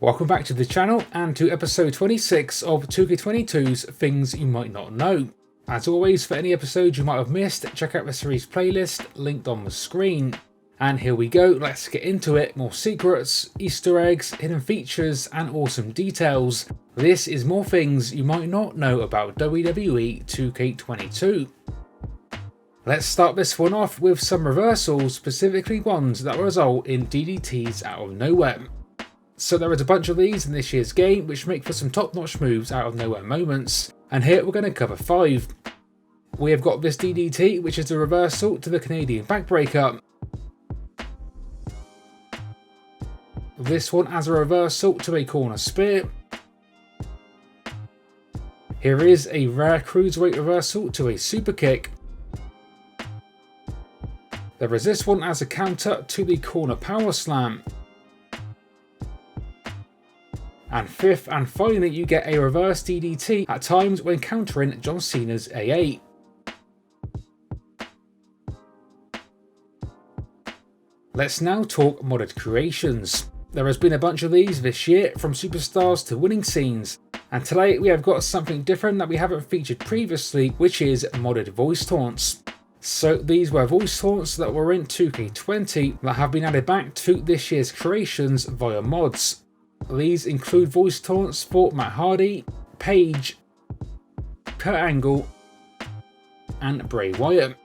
Welcome back to the channel and to episode 26 of 2K22's Things You Might Not Know. As always, for any episodes you might have missed, check out the series playlist linked on the screen. And here we go, let's get into it. More secrets, Easter eggs, hidden features and awesome details. This is more things you might not know about WWE 2K22. Let's start this one off with some reversals, specifically ones that result in DDTs out of nowhere. So there is a bunch of these in this year's game which make for some top-notch moves out of nowhere moments, and here we're going to cover 5. We have got this DDT, which is a reversal to the Canadian backbreaker. This one as a reversal to a corner spear. Here is a rare cruiserweight reversal to a super kick. There is this one as a counter to the corner power slam. And fifth and finally, you get a reverse DDT at times when countering John Cena's A8. Let's now talk modded creations. There has been a bunch of these this year, from superstars to winning scenes, and today we have got something different that we haven't featured previously, which is modded voice taunts. So these were voice taunts that were in 2K20 that have been added back to this year's creations via mods. These include voice taunts for Matt Hardy, Paige, Kurt Angle, and Bray Wyatt.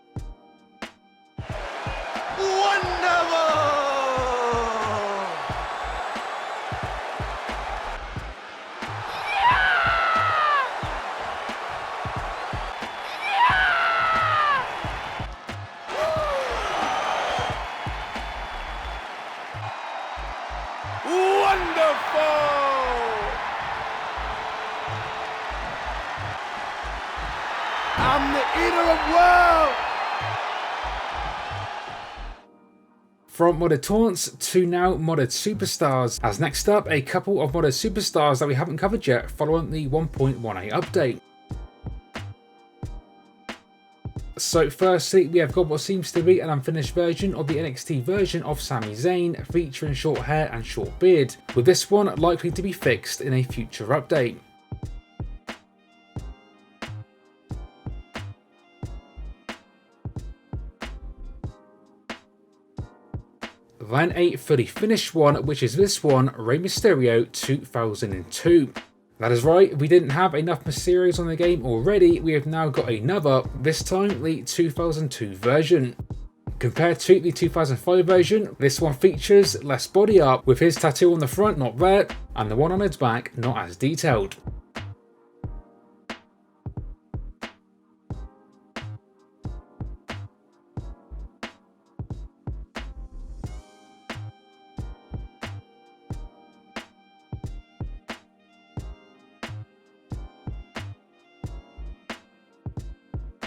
I'm the eater of world! From modded taunts to now modded superstars, as next up a couple of modded superstars that we haven't covered yet following the 1.18 update. So firstly, we have got what seems to be an unfinished version of the NXT version of Sami Zayn featuring short hair and short beard, with this one likely to be fixed in a future update. Then a fully finished one, which is this one, Rey Mysterio 2002. That is right, we didn't have enough Mysterios on the game already, we have now got another, this time the 2002 version. Compared to the 2005 version, this one features less body art, with his tattoo on the front not there, and the one on his back not as detailed.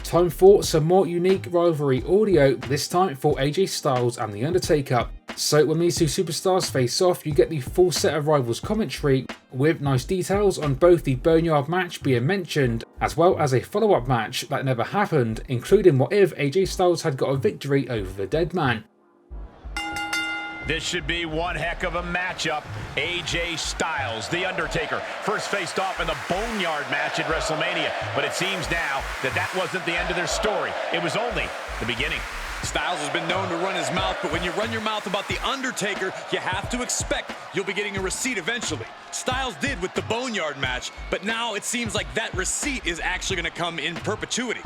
Time for some more unique rivalry audio, this time for AJ Styles and The Undertaker. So when these two superstars face off, you get the full set of Rivals commentary, with nice details on both the Boneyard match being mentioned, as well as a follow-up match that never happened, including what if AJ Styles had got a victory over the Dead Man. This should be one heck of a matchup. AJ Styles, The Undertaker, first faced off in the Boneyard match at WrestleMania. But it seems now that that wasn't the end of their story. It was only the beginning. Styles has been known to run his mouth, but when you run your mouth about The Undertaker, you have to expect you'll be getting a receipt eventually. Styles did with the Boneyard match, but now it seems like that receipt is actually going to come in perpetuity.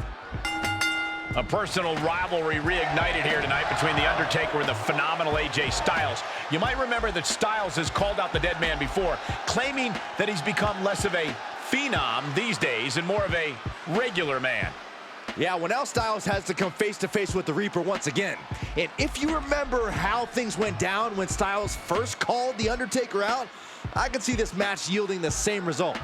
A personal rivalry reignited here tonight between The Undertaker and the phenomenal AJ Styles. You might remember that Styles has called out the Dead Man before, claiming that he's become less of a phenom these days and more of a regular man. Yeah, well now Styles has to come face to face with the Reaper once again. And if you remember how things went down when Styles first called The Undertaker out, I can see this match yielding the same result.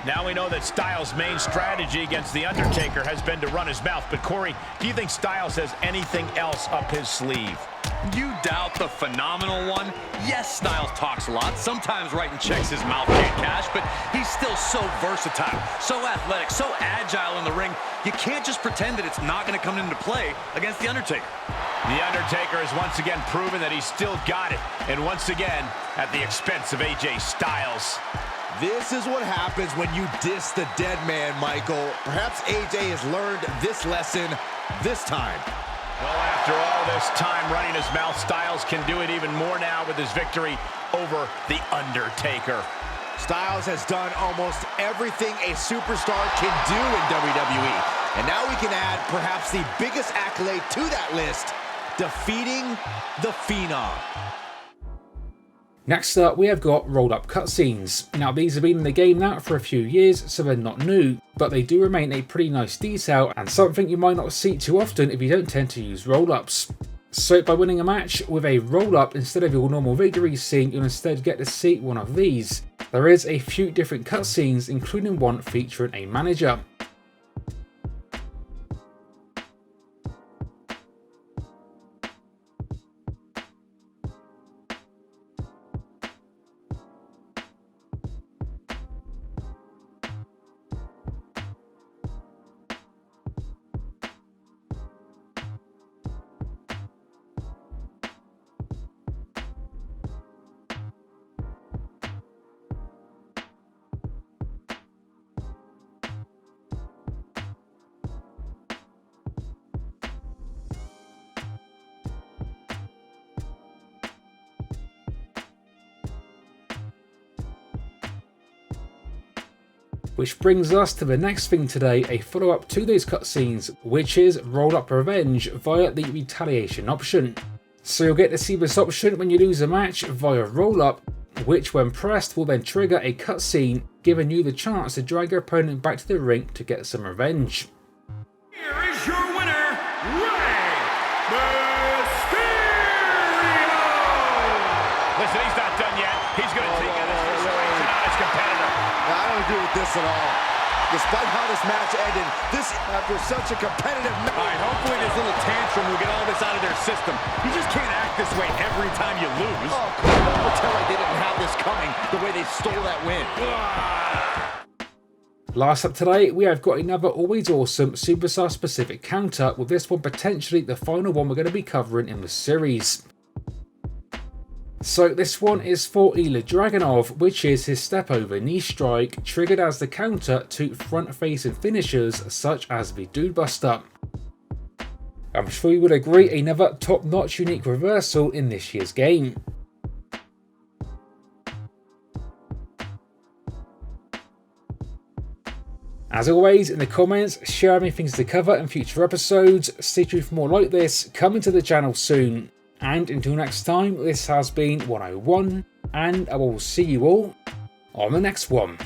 Now we know that Styles' main strategy against The Undertaker has been to run his mouth. But Corey, do you think Styles has anything else up his sleeve? You doubt the phenomenal one? Yes, Styles talks a lot, sometimes writing checks his mouth can't cash, but he's still so versatile, so athletic, so agile in the ring. You can't just pretend that it's not going to come into play against The Undertaker. The Undertaker has once again proven that he's still got it, and once again at the expense of AJ Styles. This is what happens when you diss the dead man, Michael. Perhaps AJ has learned this lesson this time. Well, after all this time running his mouth, Styles can do it even more now with his victory over The Undertaker. Styles has done almost everything a superstar can do in WWE. And now we can add perhaps the biggest accolade to that list, defeating the Phenom. Next up, we have got rolled-up cutscenes. Now, these have been in the game now for a few years, so they're not new, but they do remain a pretty nice detail and something you might not see too often if you don't tend to use roll-ups. So by winning a match with a roll-up instead of your normal victory scene, you'll instead get to see one of these. There is a few different cutscenes, including one featuring a manager. Which brings us to the next thing today, a follow-up to those cutscenes, which is roll-up revenge via the retaliation option. So you'll get to see this option when you lose a match via roll-up, which when pressed will then trigger a cutscene, giving you the chance to drag your opponent back to the ring to get some revenge. Here is your winner, Rey Mysterio! Listen, he's not done yet. He's going to take this frustration out his competitor. I don't agree with this at all. Despite how this match ended, this after such a competitive match. All right, hopefully this little tantrum will get all this out of their system. You just can't act this way every time you lose. Oh, don't pretend like they didn't have this coming the way they stole that win. Last up today, we have got another always awesome superstar specific counter, with this one potentially the final one we're going to be covering in the series. So this one is for Ilja Dragunov, which is his step over knee strike, triggered as the counter to front facing finishers such as the Dude Buster. I'm sure you would agree, another top notch unique reversal in this year's game. As always, in the comments, share me things to cover in future episodes. Stay tuned for more like this coming to the channel soon. And until next time, this has been 101, and I will see you all on the next one.